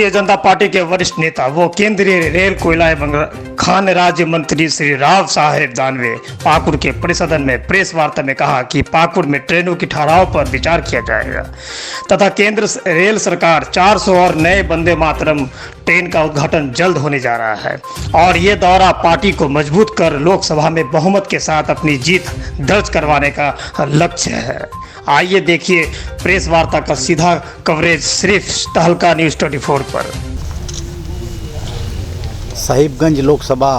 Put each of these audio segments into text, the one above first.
Bharatiya Janata party के वरिष्ठ नेता वो केंद्रीय रेल कोयला एवं खान राज्य मंत्री श्री राव साहेब दानवे पाकुड़ के परिसदन में प्रेस वार्ता में कहा कि पाकुड़ में ट्रेनों की ठहराव पर विचार किया जाएगा तथा केंद्र रेल सरकार 400 और नए वंदे मातरम ट्रेन का उद्घाटन जल्द होने जा रहा है और ये दौरा पार्टी को मजबूत कर लोकसभा में बहुमत के साथ अपनी जीत दर्ज करवाने का लक्ष्य है। आइए देखिए प्रेस वार्ता का सीधा कवरेज सिर्फ तहलका न्यूज़ 24 पर। साहिबगंज लोकसभा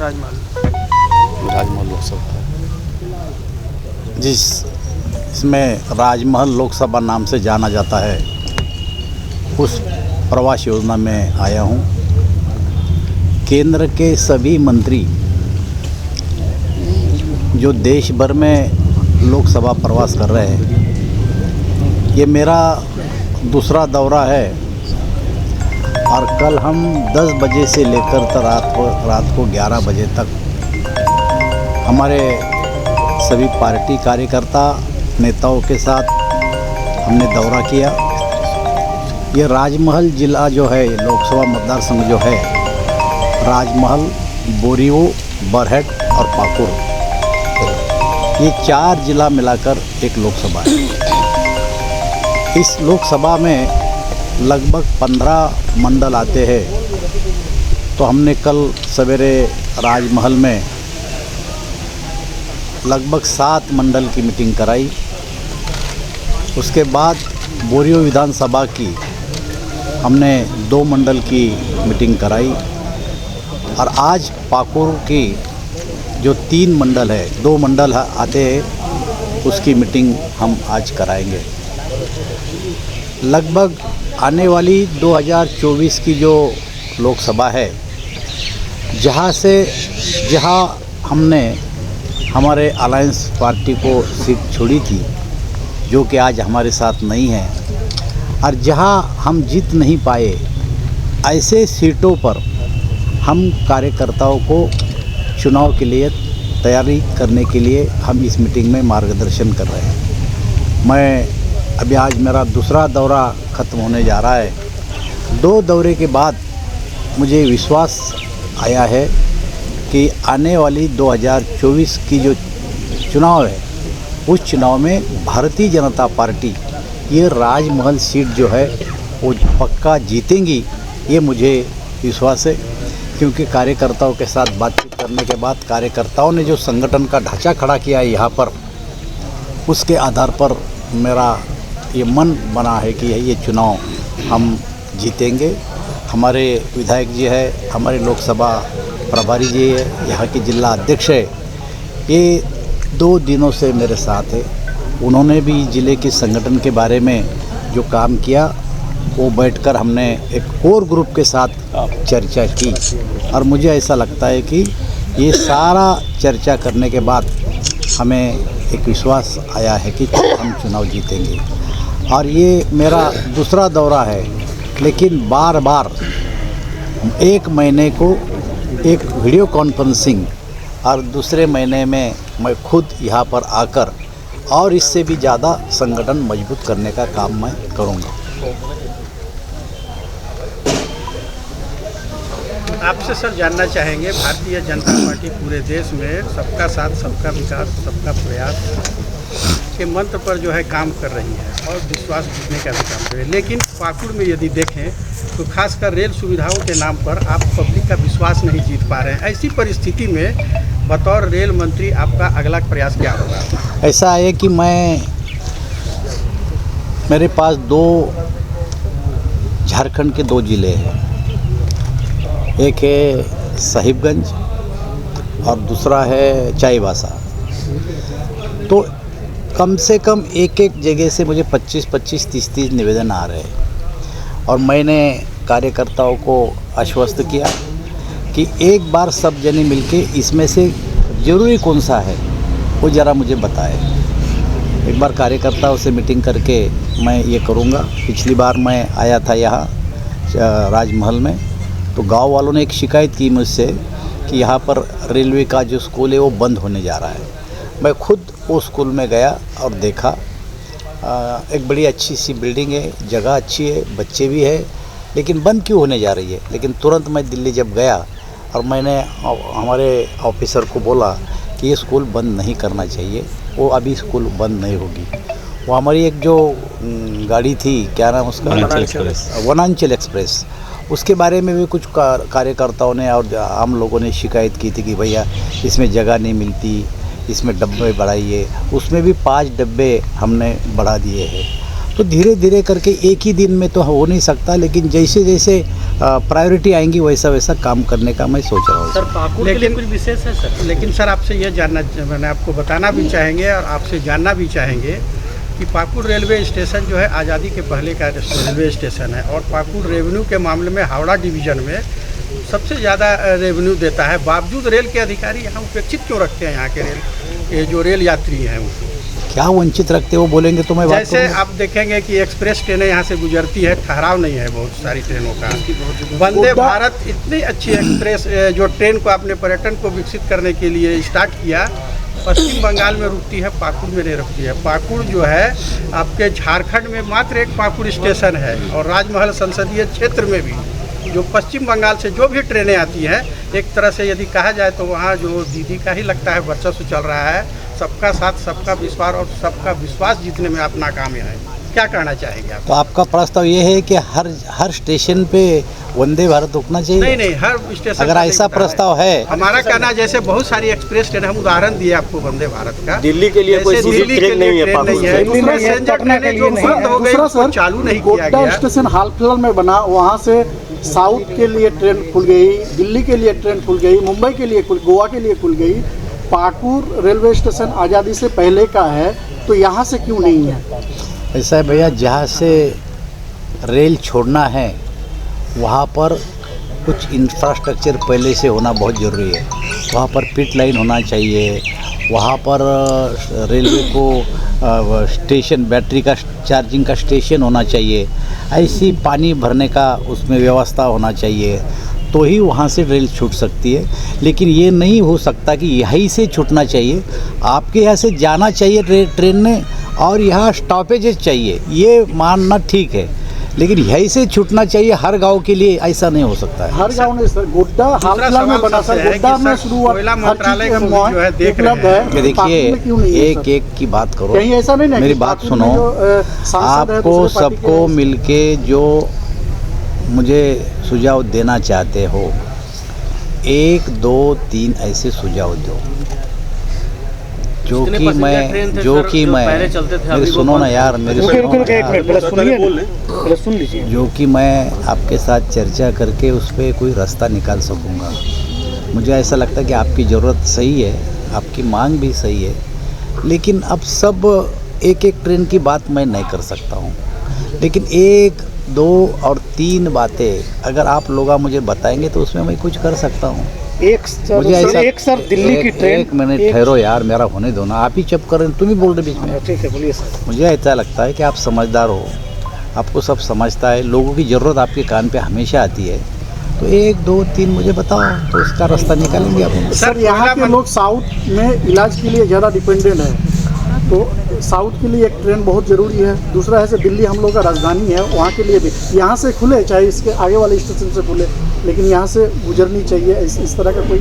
राजमहल लोकसभा जिसमें राजमहल लोकसभा नाम से जाना जाता है, उस प्रवास योजना में आया हूँ। केंद्र के सभी मंत्री जो देश भर में लोकसभा प्रवास कर रहे हैं, ये मेरा दूसरा दौरा है और कल हम 10 बजे से लेकर रात को 11 बजे तक हमारे सभी पार्टी कार्यकर्ता नेताओं के साथ हमने दौरा किया। ये राजमहल ज़िला जो है, लोकसभा मतदार संघ जो है, राजमहल, बोरीवो, बरहेट और पाकुड़, ये 4 जिला मिलाकर एक लोकसभा है। इस लोकसभा में लगभग 15 मंडल आते हैं। तो हमने कल सवेरे राजमहल में लगभग 7 मंडल की मीटिंग कराई। उसके बाद बोरियो विधानसभा की हमने 2 मंडल की मीटिंग कराई और आज पाकुड़ की जो 3 मंडल है, 2 मंडल आते हैं, उसकी मीटिंग हम आज कराएंगे। लगभग आने वाली 2024 की जो लोकसभा है, जहाँ हमने हमारे अलायंस पार्टी को सीट छोड़ी थी, जो कि आज हमारे साथ नहीं है, और जहाँ हम जीत नहीं पाए, ऐसे सीटों पर हम कार्यकर्ताओं को चुनाव के लिए तैयारी करने के लिए हम इस मीटिंग में मार्गदर्शन कर रहे हैं। मैं अभी आज मेरा दूसरा दौरा ख़त्म होने जा रहा है। 2 दौरे के बाद मुझे विश्वास आया है कि आने वाली 2024 की जो चुनाव है, उस चुनाव में भारतीय जनता पार्टी ये राजमहल सीट जो है वो पक्का जीतेंगी, ये मुझे विश्वास है। क्योंकि कार्यकर्ताओं के साथ बातचीत करने के बाद कार्यकर्ताओं ने जो संगठन का ढांचा खड़ा किया है यहाँ पर, उसके आधार पर मेरा ये मन बना है कि ये चुनाव हम जीतेंगे। हमारे विधायक जी है, हमारे लोकसभा प्रभारी जी है, यहाँ के जिला अध्यक्ष है, ये 2 दिनों से मेरे साथ है। उन्होंने भी ज़िले के संगठन के बारे में जो काम किया, वो बैठकर हमने एक कोर ग्रुप के साथ चर्चा की और मुझे ऐसा लगता है कि ये सारा चर्चा करने के बाद हमें एक विश्वास आया है कि हम चुनाव जीतेंगे। और ये मेरा दूसरा दौरा है, लेकिन बार एक महीने को एक वीडियो कॉन्फ्रेंसिंग और दूसरे महीने में मैं खुद यहाँ पर आकर और इससे भी ज़्यादा संगठन मजबूत करने का काम मैं करूँगा। आपसे सर जानना चाहेंगे, भारतीय जनता पार्टी पूरे देश में सबका साथ, सबका विकास, सबका प्रयास के मंत्र पर जो है काम कर रही है और विश्वास जीतने का भी काम कर रही है। लेकिन पाकुड़ में यदि देखें तो खासकर रेल सुविधाओं के नाम पर आप पब्लिक का विश्वास नहीं जीत पा रहे हैं। ऐसी परिस्थिति में बतौर रेल मंत्री आपका अगला प्रयास क्या होगा? ऐसा है कि मेरे पास 2 झारखंड के 2 ज़िले हैं। एक है साहिबगंज और दूसरा है चाईबासा। तो कम से कम एक जगह से मुझे 25-25, 30-30 निवेदन आ रहे हैं और मैंने कार्यकर्ताओं को आश्वस्त किया कि एक बार सब जने मिलके इसमें से ज़रूरी कौन सा है वो ज़रा मुझे बताए। एक बार कार्यकर्ताओं से मीटिंग करके मैं ये करूँगा। पिछली बार मैं आया था यहाँ राजमहल में, तो गांव वालों ने एक शिकायत की मुझसे कि यहाँ पर रेलवे का जो स्कूल है वो बंद होने जा रहा है। मैं खुद वो स्कूल में गया और देखा। एक बड़ी अच्छी सी बिल्डिंग है, जगह अच्छी है, बच्चे भी है लेकिन बंद क्यों होने जा रही है। लेकिन तुरंत मैं दिल्ली जब गया और मैंने हमारे ऑफिसर को बोला कि ये स्कूल बंद नहीं करना चाहिए, वो अभी स्कूल बंद नहीं होगी। वो हमारी एक जो गाड़ी थी, क्या नाम उसका, वनांचल एक्सप्रेस, उसके बारे में भी कुछ कार्यकर्ताओं ने और आम लोगों ने शिकायत की थी कि भैया इसमें जगह नहीं मिलती, इसमें डब्बे बढ़ाइए। उसमें भी 5 डब्बे हमने बढ़ा दिए हैं। तो धीरे धीरे करके एक ही दिन में तो हो नहीं सकता, लेकिन जैसे जैसे प्रायोरिटी आएंगी वैसा वैसा काम करने का मैं सोच रहा हूँ। सर पाकुड़ के लिए कुछ विशेष है सर? लेकिन सर आपसे ये जानना, मैंने आपको बताना भी चाहेंगे और आपसे जानना भी चाहेंगे कि पाकुड़ रेलवे स्टेशन जो है आज़ादी के पहले का रेलवे स्टेशन है और पाकुड़ रेवेन्यू के मामले में हावड़ा डिवीज़न में सबसे ज़्यादा रेवेन्यू देता है। बावजूद रेल के अधिकारी यहाँ उपेक्षित क्यों रखते हैं यहाँ के ये जो रेल यात्री हैं उनको? क्या वंचित रखते वो बोलेंगे तो मैं बात जैसे आप देखेंगे कि एक्सप्रेस ट्रेनें यहाँ से गुजरती है, ठहराव नहीं है बहुत सारी ट्रेनों का। वंदे भारत इतनी अच्छी एक्सप्रेस जो ट्रेन को अपने पर्यटन को विकसित करने के लिए स्टार्ट किया, पश्चिम बंगाल में रुकती है, पाकुड़ में नहीं रुकती है। पाकुड़ जो है आपके झारखंड में मात्र एक पाकुड़ स्टेशन है और राजमहल संसदीय क्षेत्र में भी जो पश्चिम बंगाल से जो भी ट्रेनें आती हैं, एक तरह से यदि कहा जाए तो वहाँ जो दीदी का ही लगता है वर्चस्व चल रहा है। सबका साथ, सबका विश्वास और सबका विश्वास जीतने में आप नाकाम हैं। क्या कहना चाहेंगे आप? तो आपका प्रस्ताव ये है कि हर स्टेशन पे वंदे भारत रुकना चाहिए? नहीं, हर स्टेशन अगर ऐसा प्रस्ताव है, हमारा कहना जैसे बहुत सारी एक्सप्रेस ट्रेन, हम उदाहरण दिए आपको वंदे भारत का। दिल्ली के लिए कोई दिल्ली ट्रेन नहीं है, चालू नहीं किया गया। स्टेशन हाल फिलहाल में बना, वहाँ से साउथ के लिए ट्रेन खुल गई, दिल्ली के लिए ट्रेन खुल गई, मुंबई के लिए गोवा के लिए खुल गई। पाकुड़ रेलवे स्टेशन आज़ादी से पहले का है, तो यहाँ से क्यों नहीं है? ऐसा है भैया, जहाँ से रेल छोड़ना है वहाँ पर कुछ इंफ्रास्ट्रक्चर पहले से होना बहुत ज़रूरी है। वहाँ पर पिट लाइन होना चाहिए, वहाँ पर रेलवे को स्टेशन, बैटरी का चार्जिंग का स्टेशन होना चाहिए, ऐसी पानी भरने का उसमें व्यवस्था होना चाहिए, तो ही वहाँ से रेल छूट सकती है। लेकिन ये नहीं हो सकता कि यहीं से छूटना चाहिए। आपके यहाँ से जाना चाहिए ट्रेन ने और यहाँ स्टॉपेजेस चाहिए, ये मानना ठीक है, लेकिन यहीं से छूटना चाहिए हर गांव के लिए, ऐसा नहीं हो सकता है। हर गांव में सर गोड्डा हाल फिलहाल में बना, सर गोड्डा में शुरुआत उपलब्ध है। देखिए, एक की बात करो, कहीं ऐसा नहीं, मेरी बात सुनो। आपको सबको मिलके जो मुझे सुझाव देना चाहते हो, 1 2 3 ऐसे सुझाव दो जो कि मैं मेरी सुनो ना यार, मेरी सुन लीजिए, जो कि मैं आपके साथ चर्चा करके उस पर कोई रास्ता निकाल सकूंगा। मुझे ऐसा लगता है कि आपकी ज़रूरत सही है, आपकी मांग भी सही है, लेकिन अब सब एक ट्रेन की बात मैं नहीं कर सकता हूँ। लेकिन 1 2 और 3 बातें अगर आप लोग मुझे बताएंगे तो उसमें मैं कुछ कर सकता हूँ। मुझे ऐसा दिल्ली की ट्रेन, 1 मिनट ठहरो यार, मेरा होने दो ना, आप ही चुप कर रहे हैं, तुम ही बोल रहे बीच में। ठीक है, बोलिए सर। मुझे ऐसा लगता है कि आप समझदार हो, आपको सब समझता है, लोगों की ज़रूरत आपके कान पे हमेशा आती है, तो 1 2 3 मुझे बताओ, तो उसका रास्ता निकालेंगे आप। सर यहाँ के लोग साउथ में इलाज के लिए ज़्यादा डिपेंडेंट है, तो साउथ के लिए एक ट्रेन बहुत ज़रूरी है। दूसरा है सर दिल्ली हम लोग का राजधानी है, वहाँ के लिए भी यहाँ से खुले, चाहे इसके आगे वाले स्टेशन से खुले, लेकिन यहाँ से गुजरनी चाहिए। इस तरह का कोई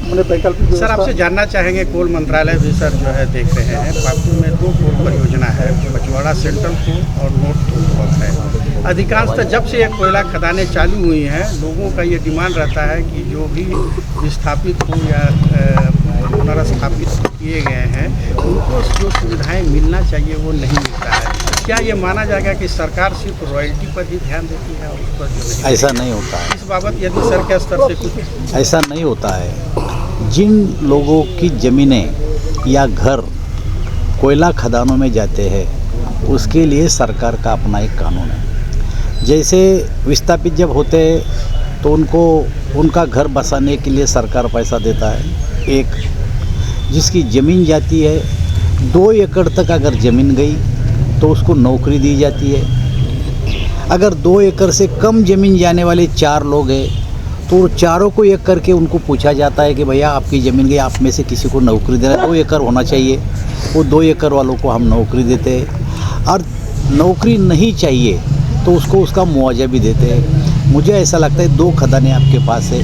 मैंने वैकल्पिक। सर आपसे जानना चाहेंगे, कोल मंत्रालय भी सर जो है देख रहे हैं, पाकुड़ में 2 कोल परियोजना है, पचवाड़ा सेंट्रल कोल और नॉर्थ कोल है। अधिकांशतः जब से ये कोयला खदानें चालू हुई हैं, लोगों का ये डिमांड रहता है कि जो भी विस्थापित हो या पुनर्स्थापित किए गए हैं, उनको जो सुविधाएं मिलना चाहिए वो नहीं मिलता है। क्या ये माना जाएगा कि सरकार सिर्फ रॉयल्टी पर ही ध्यान देती है और उस पर जो नहीं? ऐसा नहीं होता है। इस बाबत यदि सर के स्तर से कुछ ऐसा नहीं होता है। जिन लोगों की ज़मीनें या घर कोयला खदानों में जाते हैं, उसके लिए सरकार का अपना एक कानून है। जैसे विस्थापित जब होते हैं तो उनको उनका घर बसाने के लिए सरकार पैसा देता है। एक जिसकी ज़मीन जाती है 2 एकड़ तक अगर ज़मीन गई तो उसको नौकरी दी जाती है। अगर 2 एकड़ से कम ज़मीन जाने वाले 4 लोग हैं तो चारों को एक करके उनको पूछा जाता है कि भैया आपकी ज़मीन गई, आप में से किसी को नौकरी देना, 2 एकड़ होना चाहिए। वो 2 एकड़ वालों को हम नौकरी देते हैं। और नौकरी नहीं चाहिए तो उसको उसका मुआवजा भी देते हैं। मुझे ऐसा लगता है 2 खदानें आपके पास है,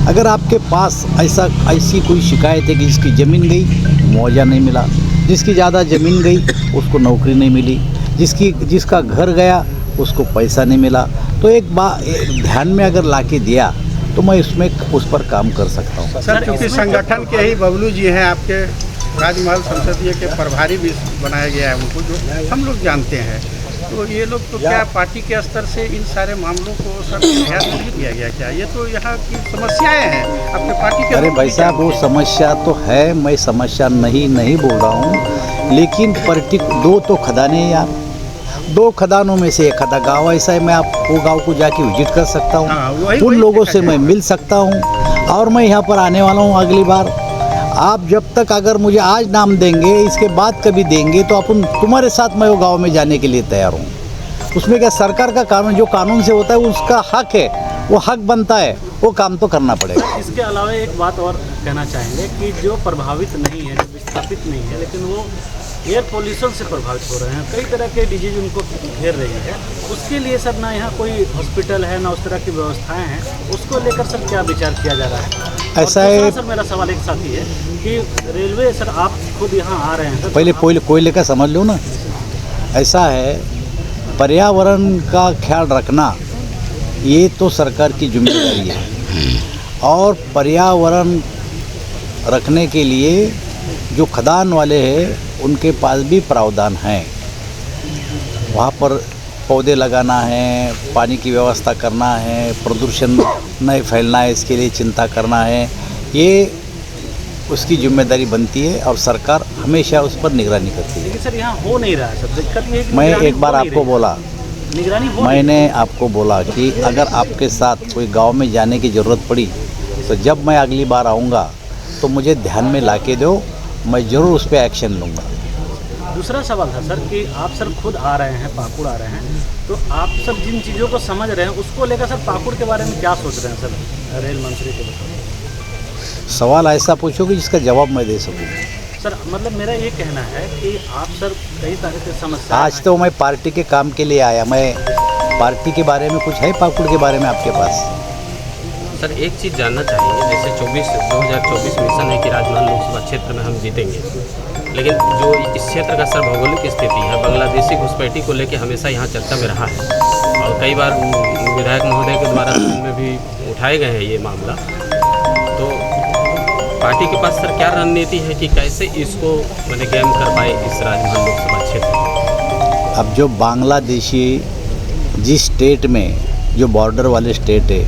अगर आपके पास ऐसी कोई शिकायत है कि जिसकी ज़मीन गई मुआवजा नहीं मिला, जिसकी ज़्यादा ज़मीन गई उसको नौकरी नहीं मिली, जिसका घर गया उसको पैसा नहीं मिला, तो एक बात ध्यान में अगर लाके दिया तो मैं उस पर काम कर सकता हूँ। सर, क्योंकि संगठन के ही बबलू जी हैं, आपके राजमहल संसदीय के प्रभारी भी बनाया गया है उनको, जो हम लोग जानते हैं, तो ये लोग तो क्या पार्टी के स्तर से इन सारे मामलों को सर ध्यान नहीं दिया गया क्या? ये तो यहाँ की समस्याएं हैं आपके पार्टी के। अरे भाई साहब, वो समस्या तो है, मैं समस्या नहीं बोल रहा हूँ, लेकिन 2 तो खदानें यार, 2 खदानों में से एक खदा गाँव ऐसा है, मैं आपको गाँव को जाके विजिट कर सकता हूँ, उन लोगों से मैं मिल सकता हूँ, और मैं यहाँ पर आने वाला हूँ अगली बार। आप जब तक अगर मुझे आज नाम देंगे, इसके बाद कभी देंगे, तो अपन तुम्हारे साथ मैं वो गांव में जाने के लिए तैयार हूँ। उसमें क्या सरकार का कानून, जो कानून से होता है उसका हक है, वो हक बनता है, वो काम तो करना पड़ेगा। इसके अलावा एक बात और कहना चाहेंगे कि जो प्रभावित नहीं है, जो विस्थापित नहीं है, लेकिन वो एयर पोल्यूशन से प्रभावित हो रहे हैं, कई तरह के डिजीज उनको घेर रही है, उसके लिए सर ना यहाँ कोई हॉस्पिटल है, ना उस तरह की व्यवस्थाएं हैं, उसको लेकर सर क्या विचार किया जा रहा है? ऐसा है सर, मेरा सवाल एक साथी है कि रेलवे सर, आप खुद यहाँ आ रहे हैं सर, पहले कोयले का समझ लो ना। ऐसा है, पर्यावरण का ख्याल रखना ये तो सरकार की जिम्मेदारी है, और पर्यावरण रखने के लिए जो खदान वाले हैं उनके पास भी प्रावधान हैं। वहाँ पर पौधे लगाना है, पानी की व्यवस्था करना है, प्रदूषण नहीं फैलना है, इसके लिए चिंता करना है, ये उसकी जिम्मेदारी बनती है, और सरकार हमेशा उस पर निगरानी करती है। लेकिन सर यहाँ हो नहीं रहा है सर, दिक्कत ये है कि मैं निगरानी एक बार हो नहीं आपको रही। बोला, निगरानी हो नहीं मैंने आपको बोला कि अगर आपके साथ कोई गांव में जाने की ज़रूरत पड़ी तो जब मैं अगली बार आऊँगा तो मुझे ध्यान में लाके दो, मैं ज़रूर उस पर एक्शन लूँगा। दूसरा सवाल था सर कि आप सर खुद आ रहे हैं, पाकुड़ आ रहे हैं, तो आप सब जिन चीज़ों को समझ रहे हैं उसको लेकर सर पाकुड़ के बारे में क्या सोच रहे हैं सर, रेल मंत्री के बताइए। सवाल ऐसा पूछो कि जिसका जवाब मैं दे सकूँ। सर मतलब मेरा ये कहना है कि आप सर कई तरह की समस्या, आज तो मैं पार्टी के काम के लिए आया, मैं पार्टी के बारे में कुछ है पाकुड़ के बारे में आपके पास? सर, एक चीज़ जानना चाहेंगे, जैसे 2024 मिशन है कि राजमहल लोकसभा क्षेत्र में हम जीतेंगे, लेकिन जो इस क्षेत्र का सर भौगोलिक स्थिति है, बांग्लादेशी घुसपैठी को लेकर हमेशा यहाँ चर्चा में रहा है, और कई बार विधायक महोदय के द्वारा में भी उठाए गए हैं ये मामला। तो पार्टी के पास सर क्या रणनीति है कि कैसे इसको मैंने गेम कर पाए इस राजमहल लोकसभा क्षेत्र? अब जो बांग्लादेशी जिस स्टेट में, जो बॉर्डर वाले स्टेट है,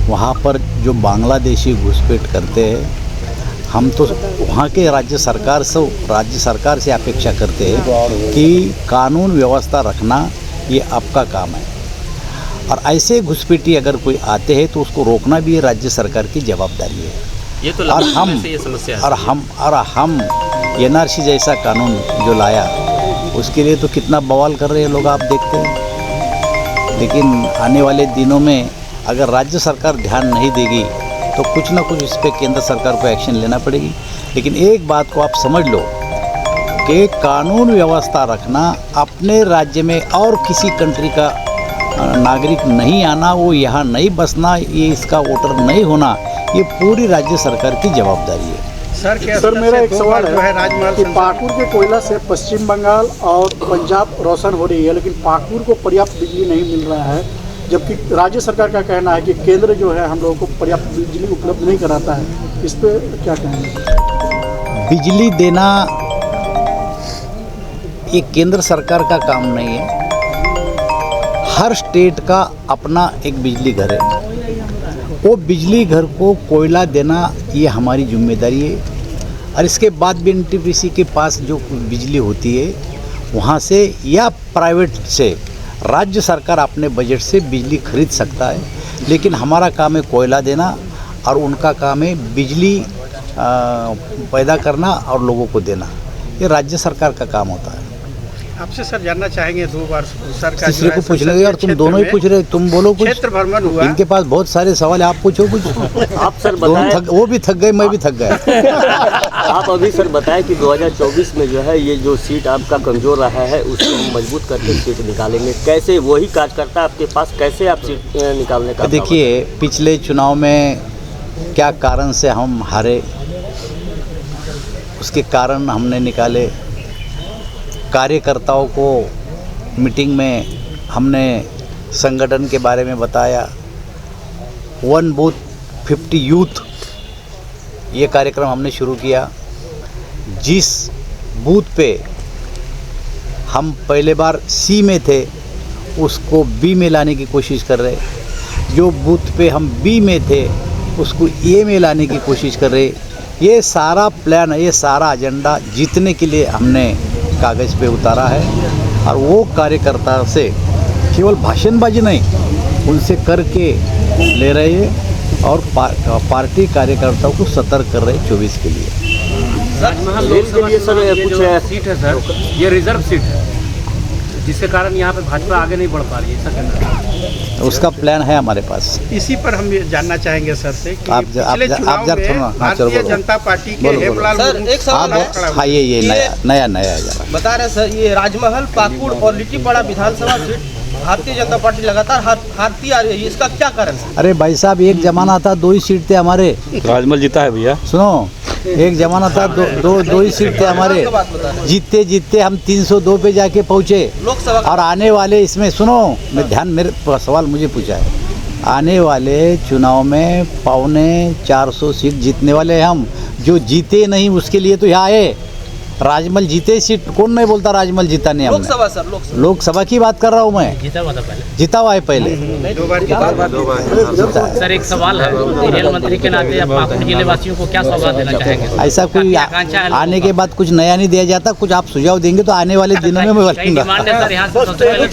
वहाँ पर जो बांग्लादेशी घुसपैठ करते हैं, हम तो वहाँ के राज्य सरकार से अपेक्षा करते हैं कि कानून व्यवस्था रखना ये आपका काम है, और ऐसे घुसपैठी अगर कोई आते हैं तो उसको रोकना भी ये राज्य सरकार की जवाबदारी है। ये तो और हम से ये समस्या है। और हम NRC जैसा कानून जो लाया, उसके लिए तो कितना बवाल कर रहे हैं लोग, आप देखते हैं। लेकिन आने वाले दिनों में अगर राज्य सरकार ध्यान नहीं देगी तो कुछ ना कुछ इस पर केंद्र सरकार को एक्शन लेना पड़ेगी। लेकिन एक बात को आप समझ लो कि कानून व्यवस्था रखना, अपने राज्य में और किसी कंट्री का नागरिक नहीं आना, वो यहाँ नहीं बसना, ये इसका वोटर नहीं होना, ये पूरी राज्य सरकार की जवाबदारी है। सर मेरा एक सवाल है कि पाकुड़ के कोयला से पश्चिम बंगाल और पंजाब रोशन हो रही है, लेकिन पाकुड़ को पर्याप्त बिजली नहीं मिल रहा है, जबकि राज्य सरकार का कहना है कि केंद्र जो है हम लोगों को पर्याप्त बिजली उपलब्ध नहीं कराता है। इस पे क्या कहेंगे? बिजली देना ये केंद्र सरकार का काम नहीं है, हर स्टेट का अपना एक बिजली घर है, वो बिजली घर को कोयला देना ये हमारी जिम्मेदारी है। और इसके बाद भी NTPC के पास जो बिजली होती है वहाँ से या प्राइवेट से राज्य सरकार अपने बजट से बिजली खरीद सकता है, लेकिन हमारा काम है कोयला देना और उनका काम है बिजली पैदा करना और लोगों को देना। ये राज्य सरकार का काम होता है। आपसे सर जानना चाहेंगे 2 बार सर का तीसरे को पूछ लेंगे यार, तुम दोनों ही पूछ रहे, तुम बोलो कुछ। क्षेत्र भ्रमण हुआ। इनके पास बहुत सारे सवाल है, आप पूछो कुछ। आप सर दोनों बताएं, वो भी थक गए, मैं भी थक गया। आप अभी सर बताएं कि 2024 में जो है ये जो सीट आपका कमज़ोर रहा है उसको हम मजबूत करके सीट निकालेंगे। कैसे वही कार्यकर्ता आपके पास, कैसे आप सीट निकालने का? देखिए, पिछले चुनाव में क्या कारण से हम हारे, उसके कारण हमने निकाले। कार्यकर्ताओं को मीटिंग में हमने संगठन के बारे में बताया। 1 बूथ 50 यूथ ये कार्यक्रम हमने शुरू किया। जिस बूथ पे हम पहले बार सी में थे उसको बी में लाने की कोशिश कर रहे, जो बूथ पे हम बी में थे उसको ए में लाने की कोशिश कर रहे। ये सारा प्लान, ये सारा एजेंडा जीतने के लिए हमने कागज़ पे उतारा है। और वो कार्यकर्ता से केवल भाषणबाजी नहीं, उनसे करके ले रहे हैं और पार्टी कार्यकर्ताओं को सतर्क कर रहे हैं 24 के लिए। राजमहल रेल के लिए सर लोकसभा कुछ जो सीट है सर, ये रिजर्व सीट है, जिसके कारण यहाँ पे भाजपा आगे नहीं बढ़ पा रही है, ऐसा कहना है। उसका प्लान है हमारे पास। इसी पर हम ये जानना चाहेंगे सर से कि आप पिछले जरा चुनाव थोड़ा, में हाँ, चलो भारतीय बोलो। जनता पार्टी के बोलो, बोलो। हेमलाल सर, मुर्मू एक सवाल खड़ा है। हुआ। ये नया जरा बता रहे सर, ये राजमहल, पाकुड़ और लिट्टीपाड़ा विधानसभा सीट भारतीय जनता पार्टी लगातार हारती आ रही है, इसका क्या कारण है? अरे भाई साहब, एक जमाना था 2 ही सीट थे हमारे। राजमहल जीता है भैया। सुनो, एक जमाना था दो ही सीट थे हमारे। जीतते जीतते हम 302 पे जाके पहुँचे। लोकसभा और आने वाले इसमें सुनो, मैं ध्यान, मेरे सवाल मुझे पूछा है। आने वाले चुनाव में 450 सीट जीतने वाले हैं हम। जो जीते नहीं उसके लिए तो यहाँ आए। राजमहल जीते सीट, कौन नहीं बोलता राजमहल जीता नहीं हमने। लोकसभा सर, लोकसभा की बात कर रहा हूँ मैं। जीता हुआ है पहले। 2 बार जीता है। सर, एक सवाल है, रेल मंत्री के नाते आप पाकुड़ जिले वासियों को क्या सौगात देना चाहेंगे? ऐसा कोई आने के बाद कुछ नया नहीं दिया जाता। कुछ आप सुझाव देंगे तो आने वाले दिनों में मैं कई डिमांड है सर, यहाँ से सबसे पहले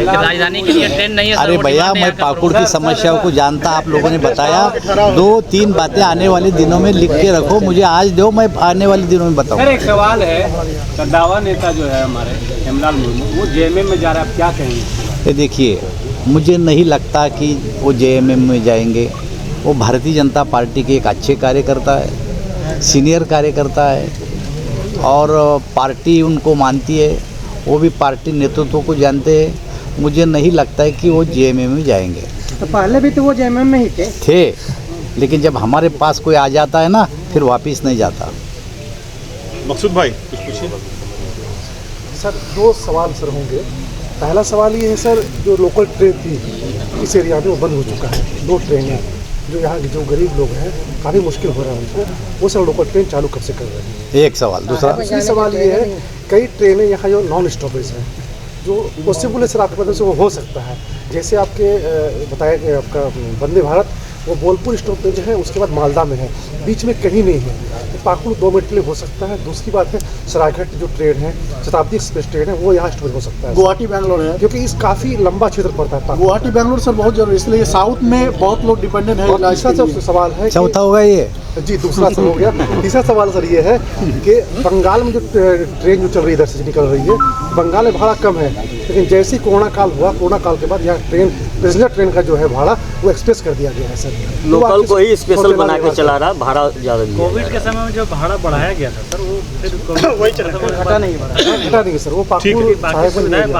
राजधानी के लिए ट्रेन नहीं है सर, अरे वो भैया, डिमांड है मैं यहाँ का पाकुड़ की समस्याओं को जानता, आप लोगों ने बताया। 2-3 बातें आने वाले दिनों में लिख के रखो, मुझे आज दो, मैं आने वाले दिनों में बताऊँ। एक सवाल है, कद्दावा नेता जो है हमारे हेमलाल मुर्मू, वो जेएमएम में जा रहा है, आप क्या कहेंगे? ये देखिए, मुझे नहीं लगता कि वो जेएमएम में जाएंगे। वो भारतीय जनता पार्टी के एक अच्छे कार्यकर्ता है, सीनियर कार्यकर्ता है और पार्टी उनको मानती है। वो भी पार्टी नेतृत्व को जानते हैं। मुझे नहीं लगता है कि वो जेएमएम में जाएंगे। तो पहले भी तो वो जेएमएम में ही थे, लेकिन जब हमारे पास कोई आ जाता है ना, फिर वापस नहीं जाता। मकसूद भाई कुछ पूछिए। सर, 2 सवाल सर होंगे। पहला सवाल ये है सर, जो लोकल ट्रेन थी इस एरिया में वो बंद हो चुका है। 2 ट्रेनें जो यहाँ के जो गरीब लोग हैं, काफ़ी मुश्किल हो रहा है उनको, वो सर लोकल ट्रेन चालू कब से कर रहे हैं? एक सवाल। दूसरा सवाल ये है, कई ट्रेनें यहाँ जो नॉन स्टॉपेज हैं, जो पॉसिबल है सर आपके मदद से वो हो सकता है। जैसे आपके बताया कि आपका वंदे भारत वो बोलपुर स्टॉपेज है, उसके बाद मालदा में है, बीच में कहीं नहीं है। तो पाकुड़ 2 मिनट के लिए हो सकता है। दूसरी बात है, सरायघाट जो ट्रेन है, शताब्दी एक्सप्रेस ट्रेन है, वो यहाँ स्टॉपेज हो सकता है। गुवाहाटी बैंगलोर है, क्योंकि इस काफ़ी लंबा क्षेत्र पड़ता है। गुवाहाटी बैंगलोर सर बहुत जरूरी, इसलिए साउथ में बहुत लोग डिपेंडेंट है। तीसरा सवाल है, चौथा होगा ये जी, दूसरा सर हो गया। तीसरा सवाल सर ये है कि बंगाल में जो ट्रेन जो चल रही है, इधर से निकल रही है, बंगाल में भाड़ा कम है, लेकिन जैसे ही कोरोना काल हुआ, कोरोना काल के बाद यहाँ ट्रेन, पैसेंजर ट्रेन का जो है भाड़ा वो एक्सप्रेस कर दिया गया है सर। लोकल को ही स्पेशल बना के चला रहा, भाड़ा ज़्यादा दिया। कोविड के समय में जो भाड़ा बढ़ाया गया था सर, वो फिर वही चला, घटा नहीं सर, वो पाकुड़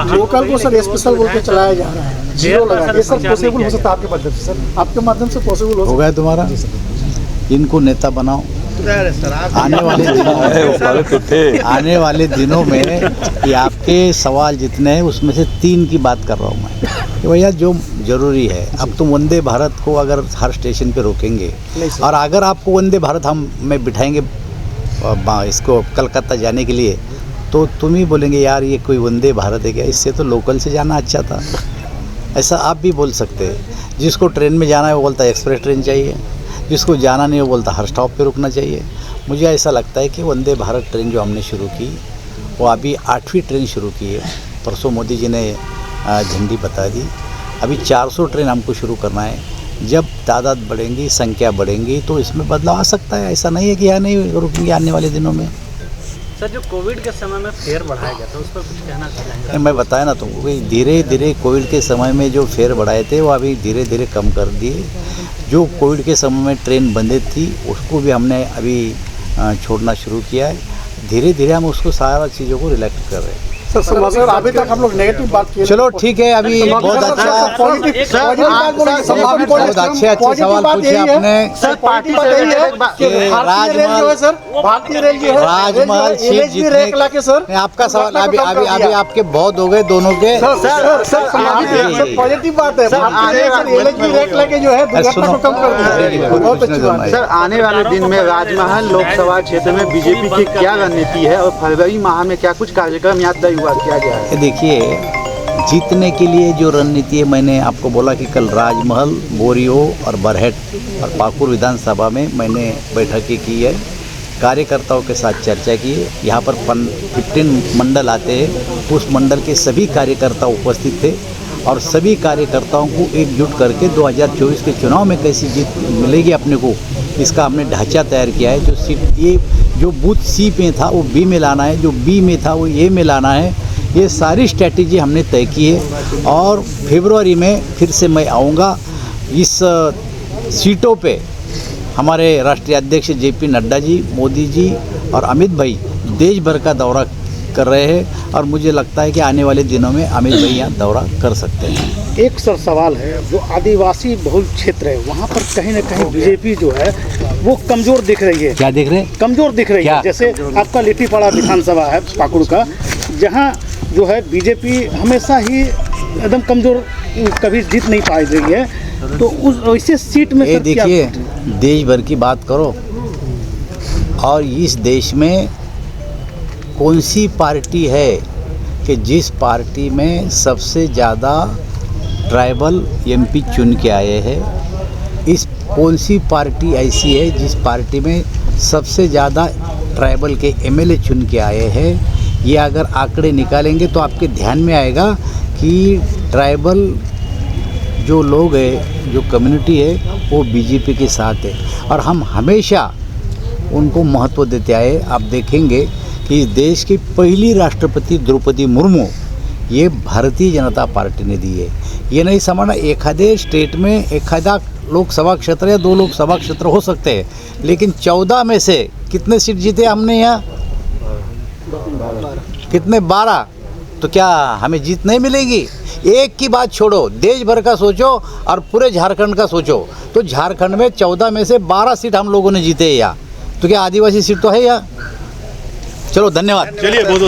लोकल को सर स्पेशल बोल के चलाया जा रहा है। जीरो लगा के सर, पॉसिबल हो सकता है आपके माध्यम से सर, आपके माध्यम से पॉसिबल हो गया तुम्हारा। इनको नेता बनाओ। आने वाले दिनों में ये आपके सवाल जितने हैं उसमें से 3 की बात कर रहा हूँ मैं कि भैया जो ज़रूरी है, अब तुम वंदे भारत को अगर हर स्टेशन पे रोकेंगे और अगर आपको वंदे भारत हम में बिठाएंगे इसको कलकत्ता जाने के लिए, तो तुम ही बोलेंगे यार ये कोई वंदे भारत है क्या, इससे तो लोकल से जाना अच्छा था। ऐसा आप भी बोल सकते हैं। जिसको ट्रेन में जाना है वो बोलता है एक्सप्रेस ट्रेन चाहिए, जिसको जाना नहीं वो बोलता हर स्टॉप पे रुकना चाहिए। मुझे ऐसा लगता है कि वंदे भारत ट्रेन जो हमने शुरू की वो अभी 8वीं ट्रेन शुरू की है। परसों मोदी जी ने झंडी बता दी। अभी 400 ट्रेन हमको शुरू करना है। जब तादाद बढ़ेंगी, संख्या बढ़ेंगी तो इसमें बदलाव आ सकता है। ऐसा नहीं है कि यहाँ नहीं रुकेंगे आने वाले दिनों में। सर जो कोविड के समय में फेयर बढ़ाया गया था उस पर कुछ कहना चाहेंगे? मैं बताया ना तुमको, धीरे धीरे कोविड के समय में जो फेयर बढ़ाए थे वो अभी धीरे धीरे कम कर दिए। जो कोविड के समय में ट्रेन बंदे थी उसको भी हमने अभी छोड़ना शुरू किया है। धीरे धीरे हम उसको सारा चीज़ों को रिलैक्स कर रहे हैं। सर अभी तक हम लोग नेगेटिव बात किए। चलो ठीक है, अभी बहुत अच्छे अच्छे सवाल पूछे आपने। सर पार्टी राजमहल सीट जीतने सर आपका सवाल अभी आपके बहुत हो गए दोनों के। पॉजिटिव बात है जो है दुर्घटना को कम कर दिया। बहुत अच्छी बात है। सर आने वाले दिन में राजमहल लोकसभा क्षेत्र में बीजेपी की क्या रणनीति है और फरवरी माह में क्या कुछ कार्यक्रम यहाँ तय किया गया है? देखिए, जीतने के लिए जो रणनीति है, मैंने आपको बोला कि कल राजमहल, बोरियो और बरहेट और पाकुड़ विधानसभा में मैंने बैठकें की है, कार्यकर्ताओं के साथ चर्चा की है। यहाँ पर 15 मंडल आते हैं, उस मंडल के सभी कार्यकर्ता उपस्थित थे और सभी कार्यकर्ताओं को एकजुट करके 2024 के चुनाव में कैसी जीत मिलेगी अपने को, इसका हमने ढांचा तैयार किया है। जो सीट ये जो बूथ सी में था वो बी में लाना है, जो बी में था वो ए में लाना है। ये सारी स्ट्रैटेजी हमने तय की है और फरवरी में फिर से मैं आऊँगा। इस सीटों पे हमारे राष्ट्रीय अध्यक्ष JP नड्डा जी, मोदी जी और अमित भाई देश भर का दौरा कर रहे हैं और मुझे लगता है कि आने वाले दिनों में अमित भाई यहाँ दौरा कर सकते हैं। एक सर सवाल है, जो आदिवासी बहुल क्षेत्र है वहाँ पर कहीं ना कहीं बीजेपी जो है वो कमज़ोर दिख रही है। क्या दिख रहे हैं? कमज़ोर दिख रही है। जैसे आपका लिट्टीपाड़ा विधानसभा है पाकुड़ का, जहाँ जो है बीजेपी हमेशा ही एकदम कमज़ोर, कभी जीत नहीं पाई रही है। तो उस वैसे सीट में ये देखिए, देश भर की बात करो और इस देश में कौन सी पार्टी है कि जिस पार्टी में सबसे ज़्यादा ट्राइबल MP चुन के आए हैं? इस कौन सी पार्टी ऐसी है जिस पार्टी में सबसे ज़्यादा ट्राइबल के MLA चुन के आए हैं? ये अगर आंकड़े निकालेंगे तो आपके ध्यान में आएगा कि ट्राइबल जो लोग हैं, जो कम्युनिटी है, वो बीजेपी के साथ है और हम हमेशा उनको महत्व देते आए। आप देखेंगे कि इस देश की पहली राष्ट्रपति द्रौपदी मुर्मू ये भारतीय जनता पार्टी ने दी है। ये नहीं समझना एखादे स्टेट में एखादा लोकसभा क्षेत्र या 2 लोकसभा क्षेत्र हो सकते हैं, लेकिन 14 में से कितने सीट जीते हमने यहाँ? कितने? 12। तो क्या हमें जीत नहीं मिलेगी? एक की बात छोड़ो, देश भर का सोचो और पूरे झारखंड का सोचो, तो झारखंड में 14 में से 12 सीट हम लोगों ने जीते हैं यहाँ। तो क्या आदिवासी सीट तो है यहाँ? चलो धन्यवाद। चलिए बहुत